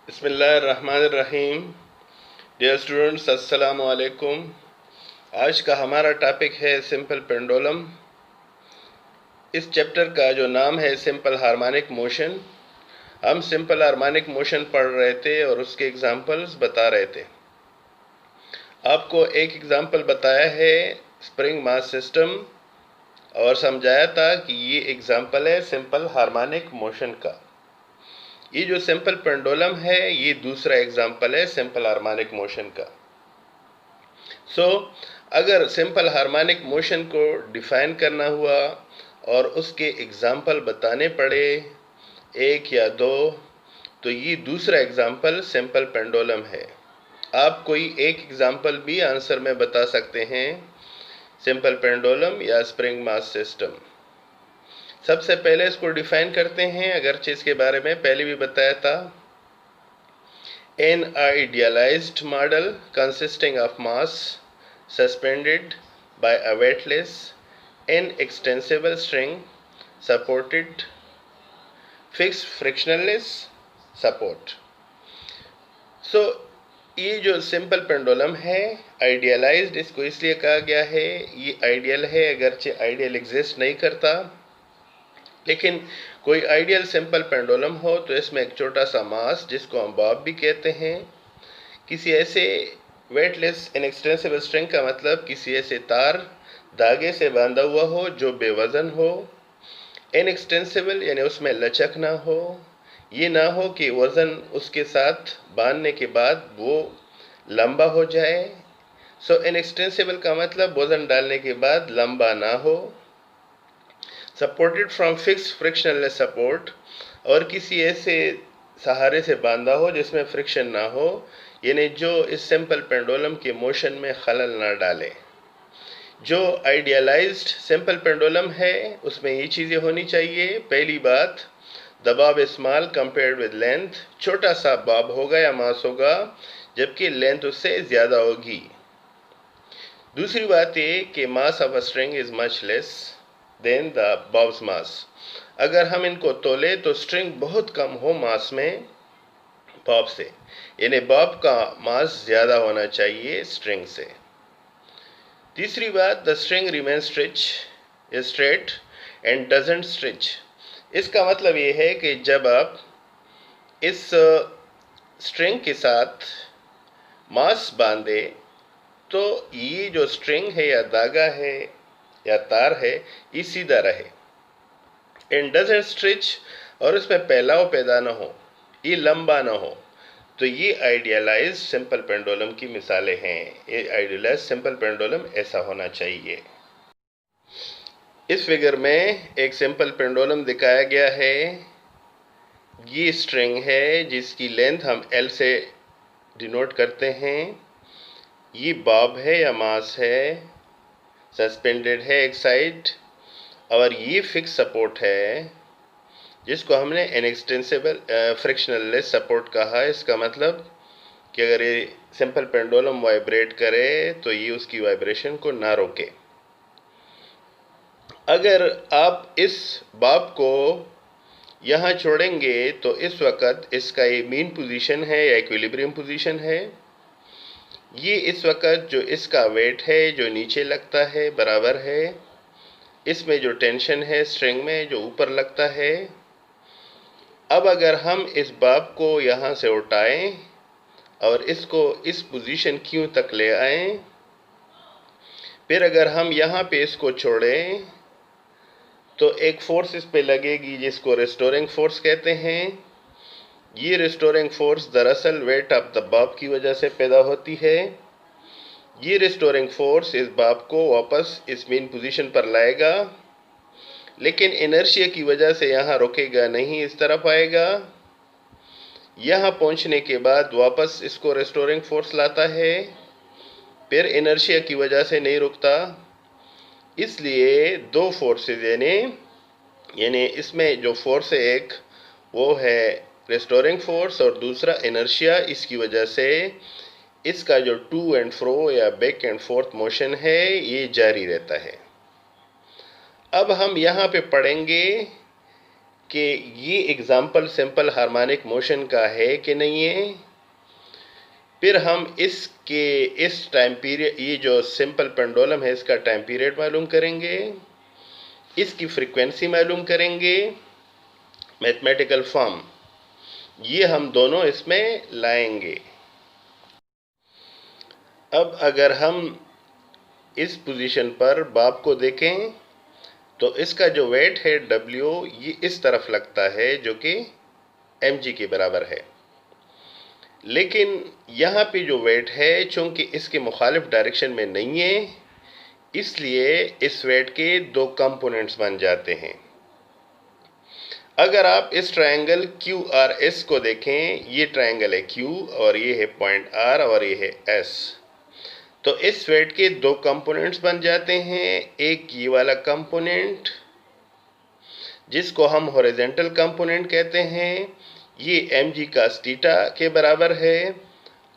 बिस्मिल्लाहिर्रहमानिर्रहीम। Dear students, अस्सलाम वालेकुम। आज का हमारा टॉपिक है सिंपल पेंडुलम। इस चैप्टर का जो नाम है सिंपल हार्मोनिक मोशन। हम सिंपल हार्मोनिक मोशन पढ़ रहे थे और उसके एग्जांपल्स बता रहे थे। आपको एक एग्जांपल बताया है स्प्रिंग मास सिस्टम और समझाया था कि ये एग्जांपल है सिंपल हार्मोनिक मोशन का। ये जो सिंपल पेंडुलम है ये दूसरा एग्जांपल है सिंपल हार्मोनिक मोशन का। अगर सिंपल हार्मोनिक मोशन को डिफाइन करना हुआ और उसके एग्जाम्पल बताने पड़े एक या दो, तो ये दूसरा एग्जाम्पल सिंपल पेंडुलम है। आप कोई एक एग्जाम्पल भी आंसर में बता सकते हैं सिंपल पेंडुलम या स्प्रिंग मास सिस्टम। सबसे पहले इसको डिफाइन करते हैं, अगरचे इसके बारे में पहले भी बताया था। An idealized model consisting of mass suspended by a weightless, inextensible string supported fixed frictionless support. ये जो सिंपल पेंडुलम है आइडियलाइज्ड इसको इसलिए कहा गया है, ये आइडियल है, अगरचे आइडियल एग्जिस्ट नहीं करता। लेकिन कोई आइडियल सिंपल पेंडुलम हो तो इसमें एक छोटा सा मास, जिसको हम बॉब भी कहते हैं, किसी ऐसे वेटलेस इनएक्सटेंसिबल स्ट्रिंग का मतलब किसी ऐसे तार धागे से बांधा हुआ हो जो बेवजन हो। इनएक्सटेंसिबल यानी उसमें लचक ना हो, ये ना हो कि वज़न उसके साथ बांधने के बाद वो लंबा हो जाए। इनएक्सटेंसिबल का मतलब वज़न डालने के बाद लंबा ना हो। Supported from fix frictionless support, और किसी ऐसे सहारे से बांधा हो जिसमें फ्रिक्शन ना हो, यानी जो इस सिंपल पेंडुलम के मोशन में खलल ना डाले। जो आइडियलाइज्ड सिंपल पेंडुलम है उसमें ये चीज़ें होनी चाहिए। पहली बात, the Bob small compared with length, छोटा सा बॉब होगा या मास होगा जबकि लेंथ उससे ज़्यादा होगी। दूसरी बात ये कि mass of a string is much less than the bob's mass. अगर हम इनको तोले तो स्ट्रिंग बहुत कम हो मास में बॉब से, यानी बॉब का मास ज़्यादा होना चाहिए स्ट्रिंग से। तीसरी बात, the string remain straight and doesn't stretch. इसका मतलब ये है कि जब आप इस स्ट्रिंग के साथ मास बांधे तो ये जो स्ट्रिंग है या धागा है या तार है ये सीधा रहे। एंड डजंट स्ट्रेच, और उसमें फैलाव पैदा ना हो, ये लंबा ना हो। तो ये आइडियलाइज सिंपल पेंडुलम की मिसालें हैं। ये आइडियलाइज सिंपल पेंडुलम ऐसा होना चाहिए। इस फिगर में एक सिंपल पेंडुलम दिखाया गया है। ये स्ट्रिंग है जिसकी लेंथ हम L से डिनोट करते हैं। ये बॉब है या मास है, सस्पेंडेड है एक साइड, और ये फिक्स सपोर्ट है जिसको हमने इनएक्सटेंसिबल फ्रिक्शनलेस सपोर्ट कहा। इसका मतलब कि अगर ये सिंपल पेंडुलम वाइब्रेट करे तो ये उसकी वाइब्रेशन को ना रोके। अगर आप इस बॉब को यहाँ छोड़ेंगे तो इस वक्त इसका ये मीन पोजीशन है या इक्विलिब्रियम पोजीशन है। ये इस वक्त जो इसका वेट है जो नीचे लगता है बराबर है इसमें जो टेंशन है स्ट्रिंग में जो ऊपर लगता है। अब अगर हम इस बॉब को यहाँ से उठाएं और इसको इस पोजीशन Q तक ले आएं, फिर अगर हम यहाँ पे इसको छोड़ें तो एक फोर्स इस पे लगेगी जिसको रिस्टोरिंग फोर्स कहते हैं। ये रिस्टोरिंग फोर्स दरअसल वेट ऑफ द बॉब की वजह से पैदा होती है। ये रिस्टोरिंग फोर्स इस बॉब को वापस इस मीन पोजीशन पर लाएगा, लेकिन इनर्शिया की वजह से यहाँ रुकेगा नहीं, इस तरफ आएगा। यहाँ पहुँचने के बाद वापस इसको रिस्टोरिंग फोर्स लाता है, फिर इनर्शिया की वजह से नहीं रुकता। इसलिए दो फोर्सेस यानी इसमें जो फोर्स है एक वो है रिस्टोरिंग फोर्स और दूसरा इनर्शिया। इसकी वजह से इसका जो टू एंड फ्रो या बैक एंड फोर्थ मोशन है ये जारी रहता है। अब हम यहाँ पे पढ़ेंगे कि ये एग्जाम्पल सिंपल हार्मोनिक मोशन का है कि नहीं है। फिर हम इसके इस टाइम पीरियड, ये जो सिंपल पेंडुलम है इसका टाइम पीरियड मालूम करेंगे, इसकी फ्रीक्वेंसी मालूम करेंगे, मैथमेटिकल फॉर्म ये हम दोनों इसमें लाएंगे। अब अगर हम इस पोजीशन पर बाब को देखें तो इसका जो वेट है W ये इस तरफ लगता है जो कि mg के बराबर है, लेकिन यहाँ पे जो वेट है चूंकि इसके मुखालिफ डायरेक्शन में नहीं है, इसलिए इस वेट के दो कंपोनेंट्स बन जाते हैं। अगर आप इस ट्रायंगल QRS को देखें, ये ट्रायंगल है Q और ये है पॉइंट R और ये है S, तो इस वेट के दो कंपोनेंट्स बन जाते हैं। एक ये वाला कंपोनेंट जिसको हम हॉरिजॉन्टल कंपोनेंट कहते हैं, ये mg cos थीटा के बराबर है,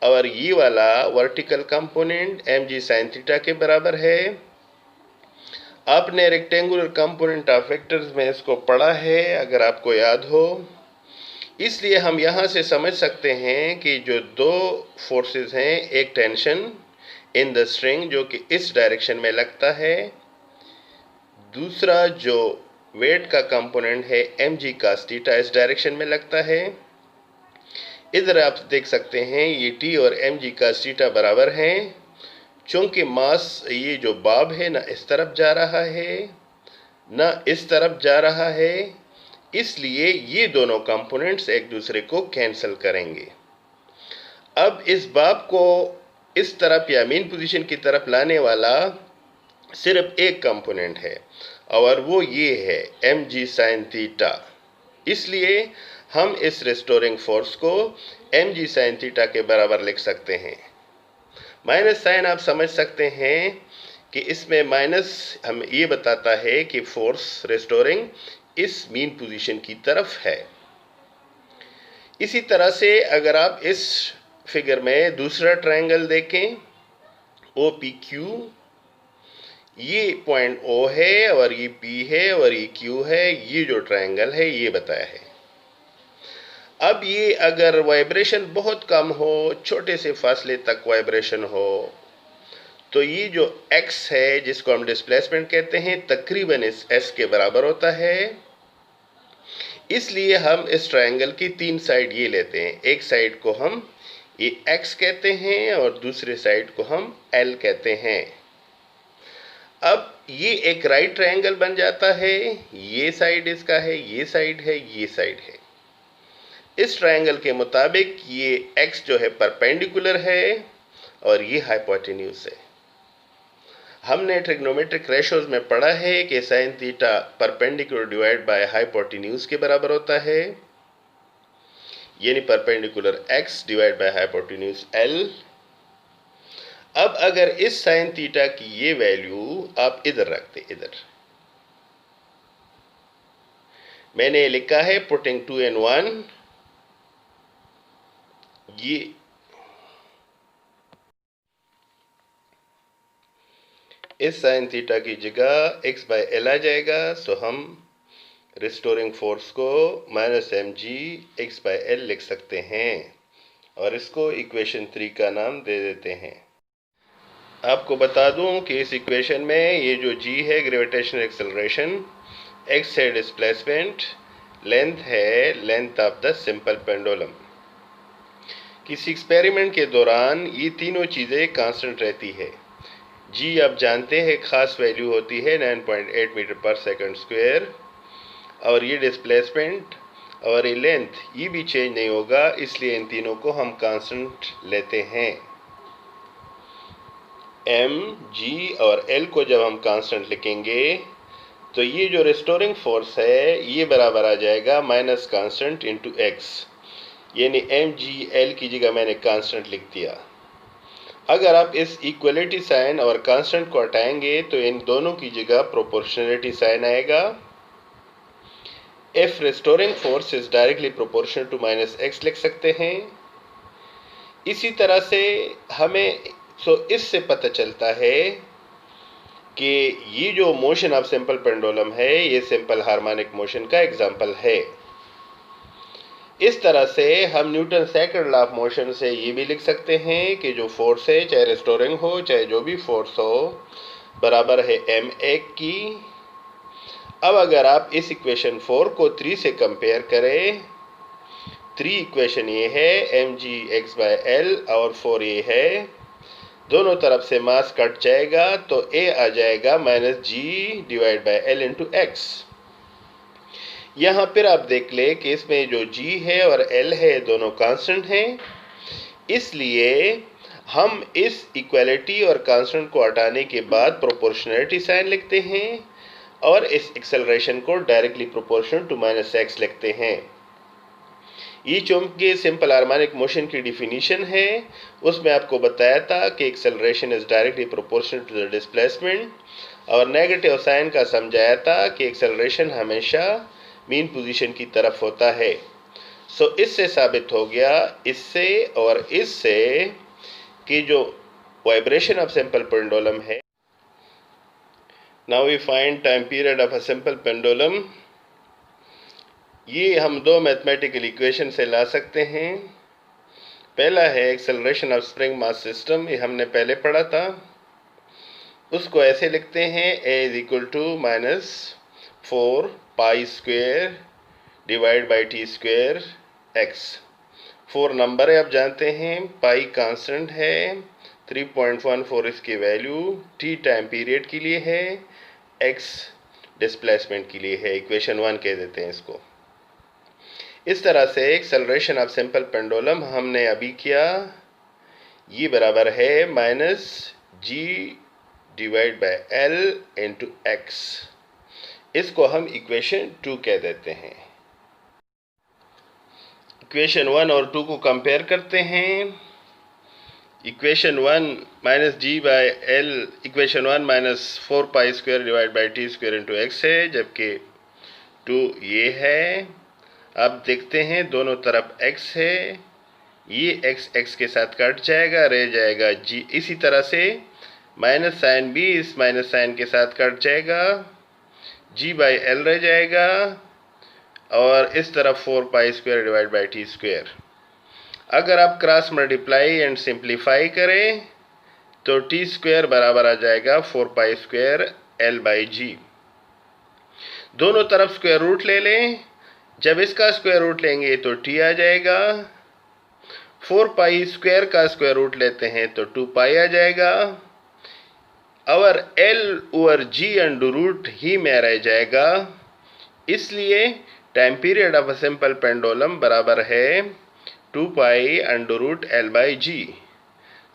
और ये वाला vertical component mg sin theta के बराबर है। आपने रेक्टेंगुलर कंपोनेंट ऑफ वेक्टर्स में इसको पढ़ा है अगर आपको याद हो, इसलिए हम यहाँ से समझ सकते हैं कि जो दो फोर्सेस हैं, एक टेंशन इन द स्ट्रिंग जो कि इस डायरेक्शन में लगता है, दूसरा जो वेट का कंपोनेंट है mg cos थीटा इस डायरेक्शन में लगता है। इधर आप देख सकते हैं ये t और mg cos थीटा बराबर हैं, चूंकि मास ये जो बाब है ना इस तरफ जा रहा है ना इस तरफ जा रहा है, इसलिए ये दोनों कंपोनेंट्स एक दूसरे को कैंसिल करेंगे। अब इस बाब को इस तरफ या मेन पोजीशन की तरफ लाने वाला सिर्फ एक कंपोनेंट है और वो ये है mg sin थीटा, इसलिए हम इस रिस्टोरिंग फोर्स को mg sin थीटा के बराबर लिख सकते हैं। माइनस साइन आप समझ सकते हैं कि इसमें माइनस हम ये बताता है कि फोर्स रिस्टोरिंग इस मीन पोजीशन की तरफ है। इसी तरह से अगर आप इस फिगर में दूसरा ट्रायंगल देखें OPQ, ये पॉइंट O है और ये P है और ये Q है, ये जो ट्रायंगल है ये बताया है। अब ये अगर वाइब्रेशन बहुत कम हो, छोटे से फासले तक वाइब्रेशन हो, तो ये जो x है जिसको हम डिस्प्लेसमेंट कहते हैं तकरीबन इस s के बराबर होता है। इसलिए हम इस ट्रायंगल की तीन साइड ये लेते हैं, एक साइड को हम ये x कहते हैं और दूसरे साइड को हम L कहते हैं। अब ये एक राइट ट्रायंगल बन जाता है, ये साइड इसका है, ये साइड है, ये साइड है। इस ट्रायंगल के मुताबिक ये x जो है परपेंडिकुलर है और ये हाइपोटेन्यूज है। हमने ट्रिग्नोमेट्रिक रेशोज में पढ़ा है कि sine theta perpendicular divide by hypotenuse के बराबर होता है, यानी perpendicular x divide by hypotenuse L। अब अगर इस साइन थीटा की ये वैल्यू आप इधर रखते, इधर मैंने लिखा है पुटिंग 2 and 1, ये इस साइन थीटा की जगह x बाय L आ जाएगा, सो हम रिस्टोरिंग फोर्स को minus mg x by L लिख सकते हैं और इसको इक्वेशन 3 का नाम दे देते हैं। आपको बता दूं कि इस इक्वेशन में ये जो g है ग्रेविटेशनल एक्सेलरेशन, x है डिस्प्लेसमेंट, लेंथ है length of the simple pendulum. किसी एक्सपेरिमेंट के दौरान ये तीनों चीज़ें कांस्टेंट रहती है। g आप जानते हैं खास वैल्यू होती है 9.8 मीटर पर सेकंड स्क्वायर, और ये डिस्प्लेसमेंट और ये लेंथ ये भी चेंज नहीं होगा, इसलिए इन तीनों को हम कांस्टेंट लेते हैं। m, g और l को जब हम कांस्टेंट लिखेंगे तो ये जो रिस्टोरिंग फोर्स है ये बराबर आ जाएगा माइनस कांस्टेंट इंटू x, यानी mg l की जगह मैंने कांस्टेंट लिख दिया। अगर आप इस इक्वलिटी साइन और कांस्टेंट को हटाएंगे तो इन दोनों की जगह प्रोपोर्शनलिटी साइन आएगा। If restoring force is directly proportional to minus x लिख सकते हैं। इसी तरह से हमें इससे पता चलता है कि ये जो मोशन ऑफ सिंपल पेंडुलम है ये सिंपल हार्मोनिक मोशन का एग्जाम्पल है। इस तरह से हम Newton second law of motion से ये भी लिख सकते हैं कि जो फोर्स है, चाहे रेस्टोरिंग हो चाहे जो भी फोर्स हो, बराबर है ma की। अब अगर आप इस इक्वेशन 4 को 3 से कंपेयर करें, 3 इक्वेशन ये है mgx/L और 4 ये है, दोनों तरफ से मास कट जाएगा तो a आ जाएगा -g/L इंटू x। यहाँ फिर आप देख ले कि इसमें जो g है और l है दोनों कांस्टेंट हैं, इसलिए हम इस इक्वालिटी और कांस्टेंट को हटाने के बाद प्रोपोर्शनैलिटी साइन लिखते हैं और इस एक्सेलरेशन को डायरेक्टली प्रोपोर्शनल टू -x लिखते हैं। ये चुंबकीय सिंपल हार्मोनिक मोशन की डिफिनीशन है, उसमें आपको बताया था कि acceleration is directly proportional to the displacement, और नेगेटिव साइन का समझाया था कि एक्सेलरेशन हमेशा मीन पोजीशन की तरफ होता है। सो इससे साबित हो गया, इससे और इससे, कि जो वाइब्रेशन ऑफ सिंपल पेंडुलम है। Now we find time period of a simple pendulum. ये हम दो मैथमेटिकल इक्वेशन से ला सकते हैं। पहला है acceleration of spring mass system, ये हमने पहले पढ़ा था। उसको ऐसे लिखते हैं a is equal to -4 pi square divide by T square x। 4 number है, आप जानते हैं, पाई कांस्टेंट है, 3.14 इसकी वैल्यू, t टाइम पीरियड के लिए है, x डिस्प्लेसमेंट के लिए है। इक्वेशन 1 कह देते हैं इसको। इस तरह से एक्सेलरेशन ऑफ सिंपल पेंडुलम हमने अभी किया, ये बराबर है -g/L इंटू x। इसको हम इक्वेशन 2 कह देते हैं। इक्वेशन 1 और 2 को कंपेयर करते हैं। Equation 1 -g/L, equation 1 -4 pi square divide by T square into x है, जबकि 2 ये है। अब देखते हैं दोनों तरफ x है, ये x के साथ कट जाएगा, रह जाएगा g। इसी तरह से माइनस साइन भी इस माइनस साइन के साथ कट जाएगा, g/L रह जाएगा, और इस तरफ 4 pi square divide by T square. अगर आप क्रॉस मल्टीप्लाई एंड सिंप्लीफाई करें तो टी स्क्वायर बराबर आ जाएगा 4 पाई स्क्वायर L/g। दोनों तरफ स्क्वायर रूट ले लें, जब इसका स्क्वायर रूट लेंगे तो t आ जाएगा, 4 पाई स्क्वायर का स्क्वायर रूट लेते हैं तो 2 पाई आ जाएगा, और L over g under root ही में रह जाएगा। इसलिए time period of a simple pendulum बराबर है 2 पाई अंडर रूट L/g।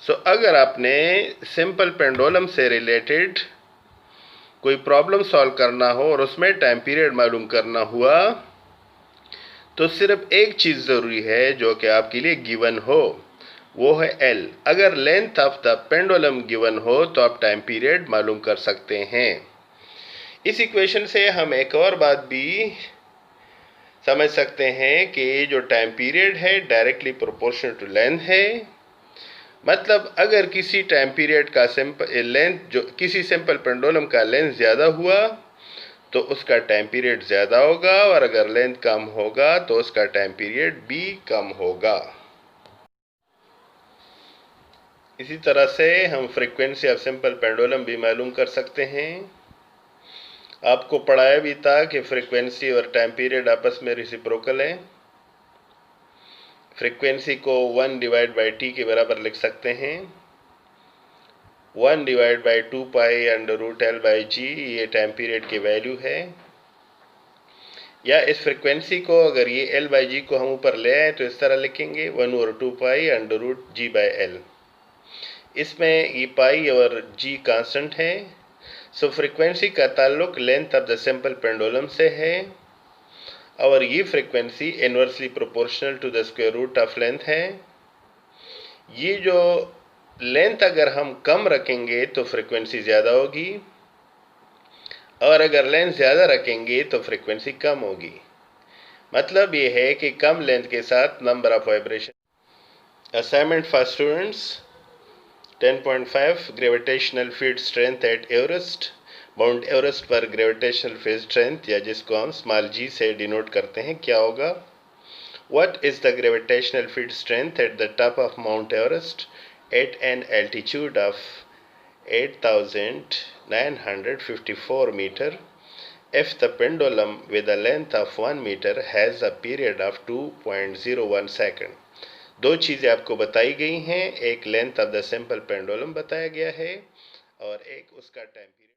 सो अगर आपने सिंपल पेंडुलम से रिलेटेड कोई प्रॉब्लम सॉल्व करना हो और उसमें टाइम पीरियड मालूम करना हुआ, तो सिर्फ एक चीज़ ज़रूरी है जो कि आपके लिए गिवन हो, वो है L। अगर length of the pendulum given हो तो आप टाइम पीरियड मालूम कर सकते हैं। इस इक्वेशन से हम एक और बात भी समझ सकते हैं कि जो टाइम पीरियड है डायरेक्टली प्रोपोर्शनल टू लेंथ है। मतलब अगर किसी टाइम पीरियड का किसी सिंपल पेंडुलम का लेंथ ज़्यादा हुआ तो उसका टाइम पीरियड ज़्यादा होगा, और अगर लेंथ कम होगा तो उसका टाइम पीरियड भी कम होगा। इसी तरह से हम फ्रीक्वेंसी ऑफ सिंपल पेंडुलम भी मालूम कर सकते हैं। आपको पढ़ाया भी था कि फ्रीक्वेंसी और टाइम पीरियड आपस में रेसिप्रोकल हैं। फ्रीक्वेंसी को 1 डिवाइड बाई टी के बराबर लिख सकते हैं। 1 divide by 2 pi under root L/g, ये टाइम पीरियड की वैल्यू है। या इस फ्रीक्वेंसी को, अगर ये L/g को हम ऊपर ले आए तो इस तरह लिखेंगे 1 over 2 pi under root g/L। इसमें ये पाई और g कांस्टेंट है। सो फ्रीक्वेंसी का ताल्लुक length of the simple pendulum से है, और ये frequency inversely proportional to the square root of length है। ये जो लेंथ अगर हम कम रखेंगे तो फ्रीक्वेंसी ज़्यादा होगी, और अगर लेंथ ज़्यादा रखेंगे तो फ्रीक्वेंसी कम होगी। मतलब ये है कि कम लेंथ के साथ number of vibration. Assignment for students, 10.5 gravitational field strength eight Everest. Mount Everest पर ग्रेविटेशनल फील्ड स्ट्रेंथ या जिसको हम स्मॉल जी से डिनोट करते हैं क्या होगा? What is the gravitational field strength at the top of Mount Everest at an altitude of 8,954 meter if the pendulum with a length of 1 meter has a period of 2.01 second? दो चीज़ें आपको बताई गई हैं, एक length of the simple pendulum बताया गया है और एक उसका टाइम पीरियड।